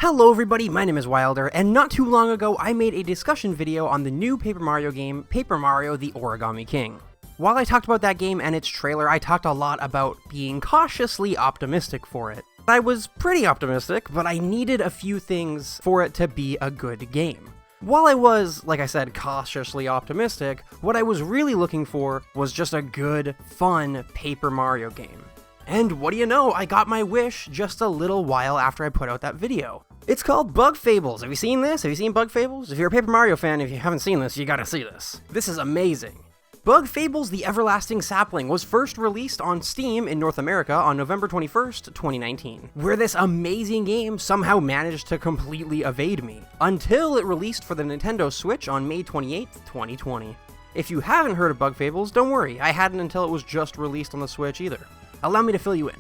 Hello everybody, my name is Wilder, and not too long ago I made a discussion video on the new Paper Mario game, Paper Mario: The Origami King. While I talked about that game and its trailer, I talked a lot about being cautiously optimistic for it. I was pretty optimistic, but I needed a few things for it to be a good game. While I was, like I said, cautiously optimistic, what I was really looking for was just a good, fun Paper Mario game. And what do you know, I got my wish just a little while after I put out that video. It's called Bug Fables. Have you seen this? Have you seen Bug Fables? If you're a Paper Mario fan, if you haven't seen this, you gotta see this. This is amazing. Bug Fables: The Everlasting Sapling was first released on Steam in North America on November 21st, 2019, where this amazing game somehow managed to completely evade me, until it released for the Nintendo Switch on May 28th, 2020. If you haven't heard of Bug Fables, don't worry, I hadn't until it was just released on the Switch either. Allow me to fill you in.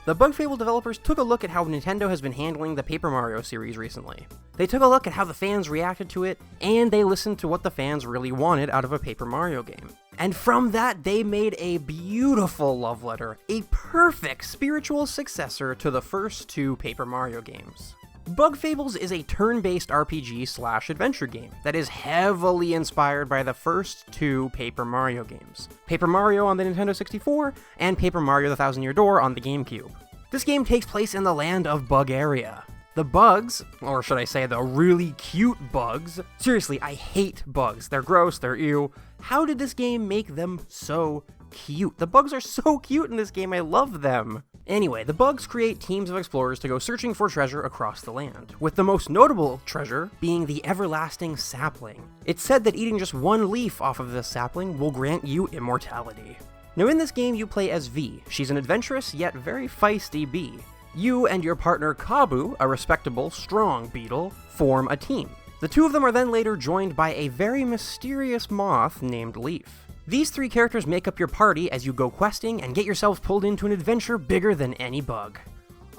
The Bug Fable developers took a look at how Nintendo has been handling the Paper Mario series recently. They took a look at how the fans reacted to it, and they listened to what the fans really wanted out of a Paper Mario game. And from that, they made a beautiful love letter, a perfect spiritual successor to the first two Paper Mario games. Bug Fables is a turn-based RPG/adventure game that is heavily inspired by the first two Paper Mario games, Paper Mario on the Nintendo 64 and Paper Mario: The Thousand Year Door on the GameCube. This game takes place in the land of Bugaria. The bugs, or should I say the really cute bugs, seriously, I hate bugs, they're gross, they're ew. How did this game make them so cute? The bugs are so cute in this game, I love them. Anyway, the bugs create teams of explorers to go searching for treasure across the land, with the most notable treasure being the Everlasting Sapling. It's said that eating just one leaf off of this sapling will grant you immortality. Now in this game you play as V. She's an adventurous yet very feisty bee. You and your partner Kabu, a respectable, strong beetle, form a team. The two of them are then later joined by a very mysterious moth named Leaf. These three characters make up your party as you go questing and get yourselves pulled into an adventure bigger than any bug.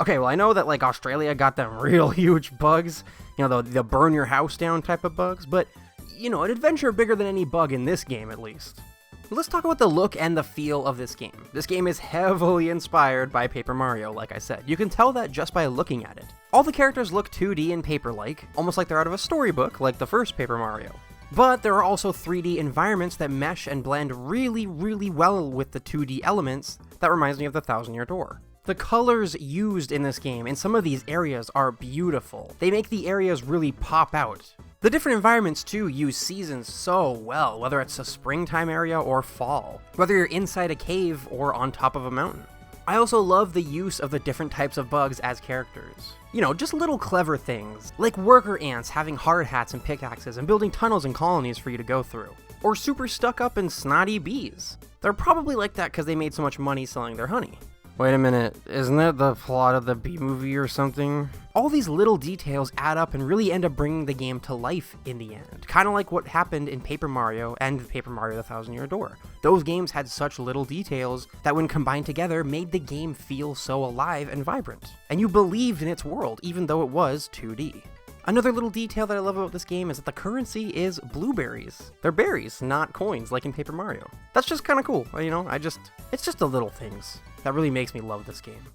Okay, well I know that like Australia got them real huge bugs, you know, the burn your house down type of bugs, but you know, an adventure bigger than any bug in this game at least. Let's talk about the look and the feel of this game. This game is heavily inspired by Paper Mario, like I said. You can tell that just by looking at it. All the characters look 2D and paper-like, almost like they're out of a storybook like the first Paper Mario. But there are also 3D environments that mesh and blend really, really well with the 2D elements that reminds me of the Thousand Year Door. The colors used in this game in some of these areas are beautiful. They make the areas really pop out. The different environments too use seasons so well, whether it's a springtime area or fall, whether you're inside a cave or on top of a mountain. I also love the use of the different types of bugs as characters. You know, just little clever things, like worker ants having hard hats and pickaxes and building tunnels and colonies for you to go through. Or super stuck up and snotty bees. They're probably like that because they made so much money selling their honey. Wait a minute, isn't that the plot of the Bee Movie or something? All these little details add up and really end up bringing the game to life in the end. Kind of like what happened in Paper Mario and Paper Mario: The Thousand Year Door. Those games had such little details that when combined together made the game feel so alive and vibrant. And you believed in its world, even though it was 2D. Another little detail that I love about this game is that the currency is blueberries. They're berries, not coins like in Paper Mario. That's just kind of cool, you know, it's just the little things that really makes me love this game.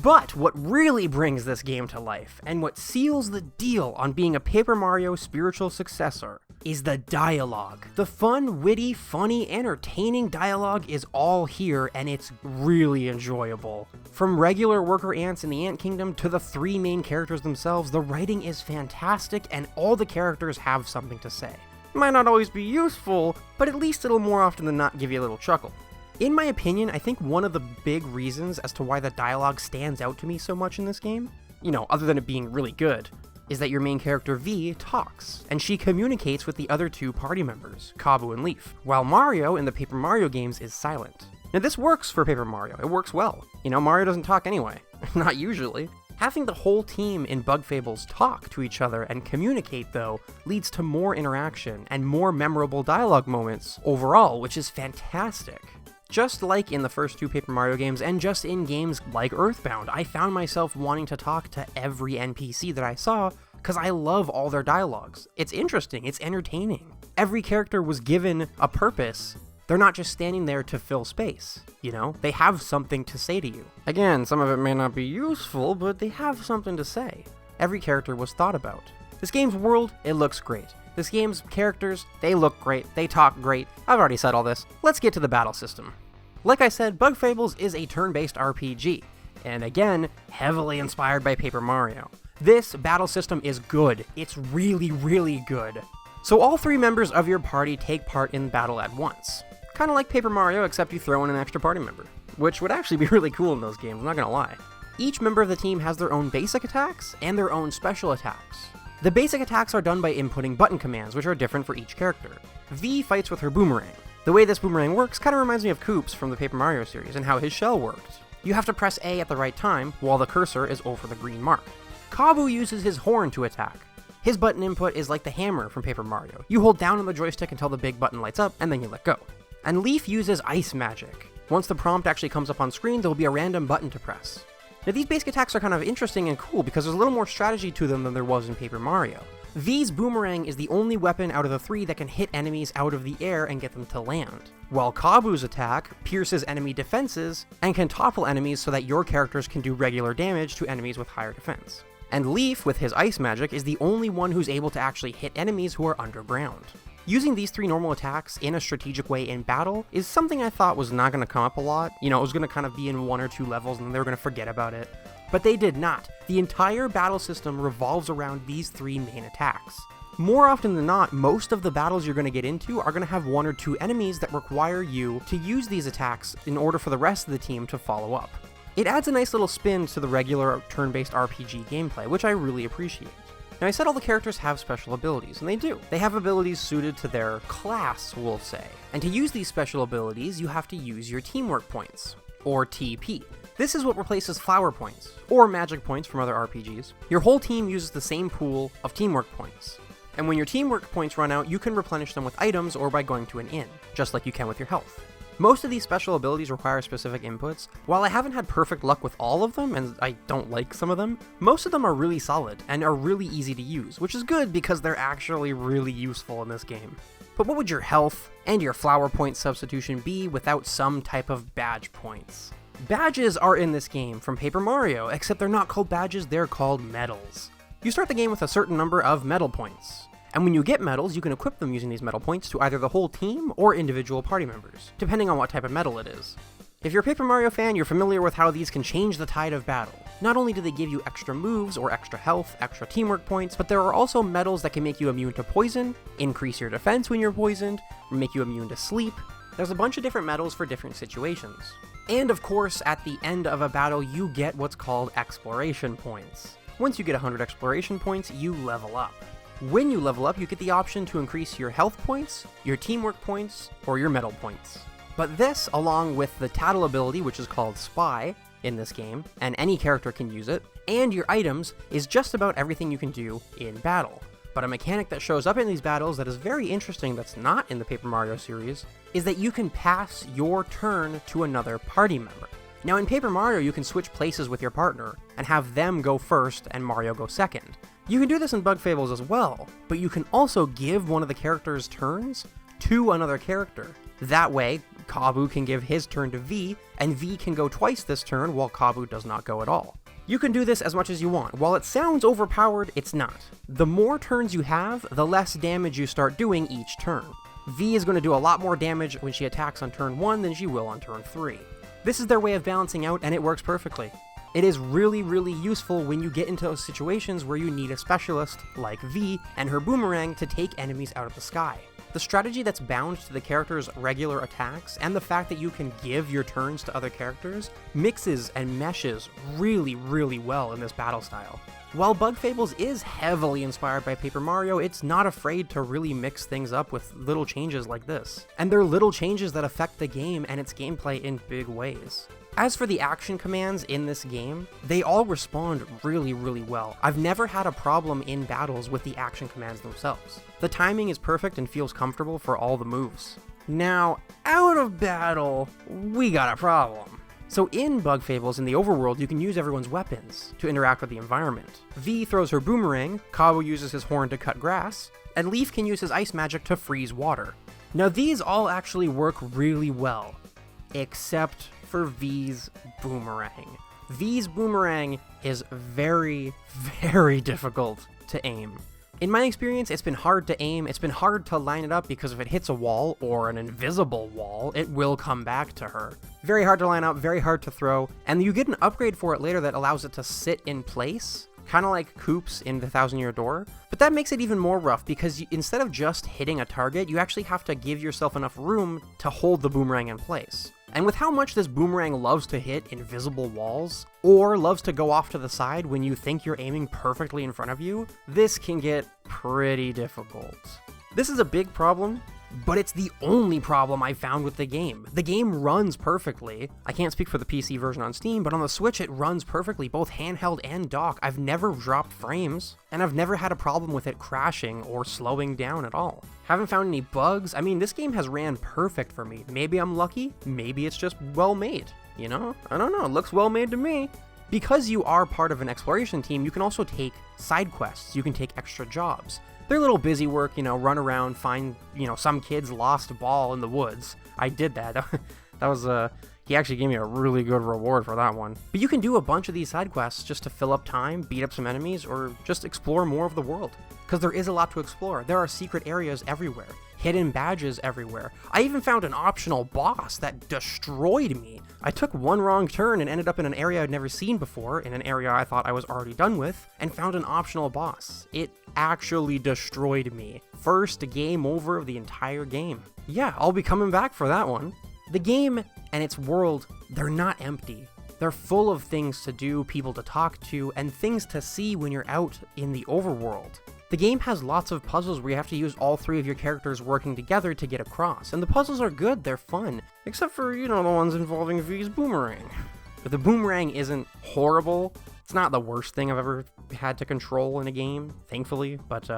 But what really brings this game to life, and what seals the deal on being a Paper Mario spiritual successor, is the dialogue. The fun, witty, funny, entertaining dialogue is all here, and it's really enjoyable. From regular worker ants in the Ant Kingdom to the three main characters themselves, the writing is fantastic, and all the characters have something to say. It might not always be useful, but at least it'll more often than not give you a little chuckle. In my opinion, I think one of the big reasons as to why the dialogue stands out to me so much in this game, you know, other than it being really good, is that your main character V talks, and she communicates with the other two party members, Kabu and Leaf, while Mario in the Paper Mario games is silent. Now this works for Paper Mario, it works well. You know, Mario doesn't talk anyway, not usually. Having the whole team in Bug Fables talk to each other and communicate, though, leads to more interaction and more memorable dialogue moments overall, which is fantastic. Just like in the first two Paper Mario games, and just in games like Earthbound, I found myself wanting to talk to every NPC that I saw, because I love all their dialogues. It's interesting, it's entertaining. Every character was given a purpose. They're not just standing there to fill space, you know? They have something to say to you. Again, some of it may not be useful, but they have something to say. every character was thought about. This game's world, it looks great. This game's characters, they look great, they talk great. I've already said all this. Let's get to the battle system. Like I said, Bug Fables is a turn-based RPG, and again, heavily inspired by Paper Mario. This battle system is good. It's really, really good. So all 3 members of your party take part in battle at once. Kinda like Paper Mario, except you throw in an extra party member, which would actually be really cool in those games, I'm not gonna lie. Each member of the team has their own basic attacks and their own special attacks. The basic attacks are done by inputting button commands, which are different for each character. V fights with her boomerang. The way this boomerang works kinda reminds me of Koops from the Paper Mario series and how his shell worked. You have to press A at the right time while the cursor is over the green mark. Kabu uses his horn to attack. His button input is like the hammer from Paper Mario. You hold down on the joystick until the big button lights up, and then you let go. And Leaf uses ice magic. Once the prompt actually comes up on screen, there will be a random button to press. Now these basic attacks are kind of interesting and cool because there's a little more strategy to them than there was in Paper Mario. V's boomerang is the only weapon out of the 3 that can hit enemies out of the air and get them to land, while Kabu's attack pierces enemy defenses and can topple enemies so that your characters can do regular damage to enemies with higher defense. And Leaf, with his ice magic, is the only one who's able to actually hit enemies who are underground. Using these 3 normal attacks in a strategic way in battle is something I thought was not going to come up a lot. You know, it was going to kind of be in 1 or 2 levels and then they were going to forget about it. But they did not. The entire battle system revolves around these 3 main attacks. More often than not, most of the battles you're going to get into are going to have 1 or 2 enemies that require you to use these attacks in order for the rest of the team to follow up. It adds a nice little spin to the regular turn-based RPG gameplay, which I really appreciate. Now I said all the characters have special abilities, and they do. They have abilities suited to their class, we'll say. And to use these special abilities, you have to use your teamwork points, or TP. This is what replaces flower points, or magic points from other RPGs. Your whole team uses the same pool of teamwork points. And when your teamwork points run out, you can replenish them with items or by going to an inn, just like you can with your health. Most of these special abilities require specific inputs. While I haven't had perfect luck with all of them, and I don't like some of them, most of them are really solid and are really easy to use, which is good because they're actually really useful in this game. But what would your health and your flower point substitution be without some type of badge points? Badges are in this game from Paper Mario, except they're not called badges, they're called medals. You start the game with a certain number of medal points. And when you get medals, you can equip them using these medal points to either the whole team or individual party members, depending on what type of medal it is. If you're a Paper Mario fan, you're familiar with how these can change the tide of battle. Not only do they give you extra moves or extra health, extra teamwork points, but there are also medals that can make you immune to poison, increase your defense when you're poisoned, make you immune to sleep. There's a bunch of different medals for different situations. And of course, at the end of a battle, you get what's called exploration points. Once you get 100 exploration points, you level up. When you level up, you get the option to increase your health points, your teamwork points, or your medal points. But this, along with the tattle ability, which is called Spy in this game, and any character can use it, and your items, is just about everything you can do in battle. But a mechanic that shows up in these battles that is very interesting that's not in the Paper Mario series, is that you can pass your turn to another party member. Now in Paper Mario, you can switch places with your partner, and have them go first and Mario go second. You can do this in Bug Fables as well, but you can also give one of the character's turns to another character. That way, Kabu can give his turn to V, and V can go twice this turn while Kabu does not go at all. You can do this as much as you want. While it sounds overpowered, it's not. The more turns you have, the less damage you start doing each turn. V is going to do a lot more damage when she attacks on turn 1 than she will on turn 3. This is their way of balancing out, and it works perfectly. It is really, really useful when you get into those situations where you need a specialist, like V, and her boomerang to take enemies out of the sky. The strategy that's bound to the character's regular attacks, and the fact that you can give your turns to other characters, mixes and meshes really, really well in this battle style. While Bug Fables is heavily inspired by Paper Mario, it's not afraid to really mix things up with little changes like this. And they're little changes that affect the game and its gameplay in big ways. As for the action commands in this game, they all respond really, really well. I've never had a problem in battles with the action commands themselves. The timing is perfect and feels comfortable for all the moves. Now, out of battle, we got a problem. So in Bug Fables, in the overworld, you can use everyone's weapons to interact with the environment. V throws her boomerang, Kabu uses his horn to cut grass, and Leaf can use his ice magic to freeze water. Now these all actually work really well, except for V's boomerang. V's boomerang is very, very difficult to aim. In my experience, it's been hard to aim, it's been hard to line it up because if it hits a wall or an invisible wall, it will come back to her. Very hard to line up, very hard to throw, and you get an upgrade for it later that allows it to sit in place, kind of like Koops in the Thousand Year Door. But that makes it even more rough because instead of just hitting a target, you actually have to give yourself enough room to hold the boomerang in place. And with how much this boomerang loves to hit invisible walls, or loves to go off to the side when you think you're aiming perfectly in front of you, this can get pretty difficult. This is a big problem, but it's the only problem I found with the game. The game runs perfectly. I can't speak for the PC version on Steam, but on the Switch it runs perfectly, both handheld and dock. I've never dropped frames, and I've never had a problem with it crashing or slowing down at all. Haven't found any bugs. I mean, this game has ran perfect for me. Maybe I'm lucky, maybe it's just well made, you know? I don't know, it looks well made to me. Because you are part of an exploration team, you can also take side quests, you can take extra jobs. They're little busy work, you know, run around, find, you know, some kid's lost ball in the woods. I did that. That was, he actually gave me a really good reward for that one. But you can do a bunch of these side quests just to fill up time, beat up some enemies, or just explore more of the world. Because there is a lot to explore. There are secret areas everywhere, hidden badges everywhere. I even found an optional boss that destroyed me. I took one wrong turn and ended up in an area I'd never seen before, in an area I thought I was already done with, and found an optional boss. It actually destroyed me. First game over of the entire game. Yeah, I'll be coming back for that one. The game and its world, they're not empty. They're full of things to do, people to talk to, and things to see when you're out in the overworld. The game has lots of puzzles where you have to use all three of your characters working together to get across, and the puzzles are good, they're fun, except for, you know, the ones involving V's boomerang. But the boomerang isn't horrible. It's not the worst thing I've ever had to control in a game, thankfully, but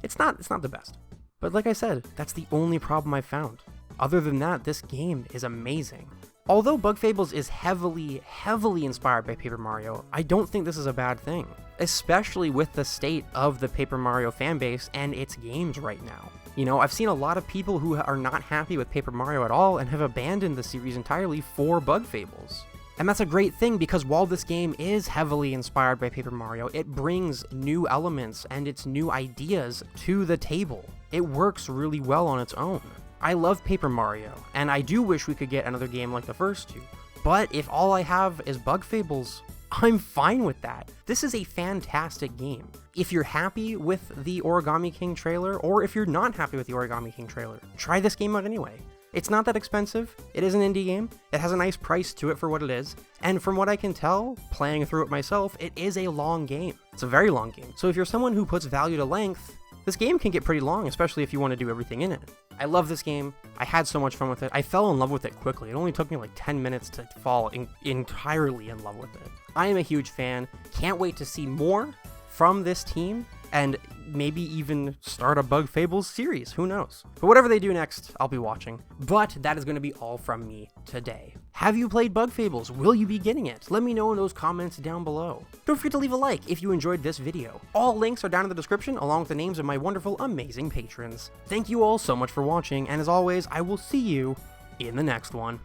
it's not the best. But like I said, that's the only problem I've found. Other than that, this game is amazing. Although Bug Fables is heavily inspired by Paper Mario, I don't think this is a bad thing, especially with the state of the Paper Mario fanbase and its games right now. You know, I've seen a lot of people who are not happy with Paper Mario at all and have abandoned the series entirely for Bug Fables. And that's a great thing because while this game is heavily inspired by Paper Mario, it brings new elements and its new ideas to the table. It works really well on its own. I love Paper Mario, and I do wish we could get another game like the first two, but if all I have is Bug Fables, I'm fine with that. This is a fantastic game. If you're happy with the Origami King trailer, or if you're not happy with the Origami King trailer, try this game out anyway. It's not that expensive, it is an indie game, it has a nice price to it for what it is, and from what I can tell, playing through it myself, it is a long game. It's a very long game, so if you're someone who puts value to length, this game can get pretty long, especially if you want to do everything in it. I love this game. I had so much fun with it. I fell in love with it quickly. It only took me like 10 minutes to fall entirely in love with it. I am a huge fan. Can't wait to see more from this team and maybe even start a Bug Fables series. Who knows? But whatever they do next, I'll be watching. But that is going to be all from me today. Have you played Bug Fables? Will you be getting it? Let me know in those comments down below. Don't forget to leave a like if you enjoyed this video. All links are down in the description along with the names of my wonderful, amazing patrons. Thank you all so much for watching, and as always, I will see you in the next one.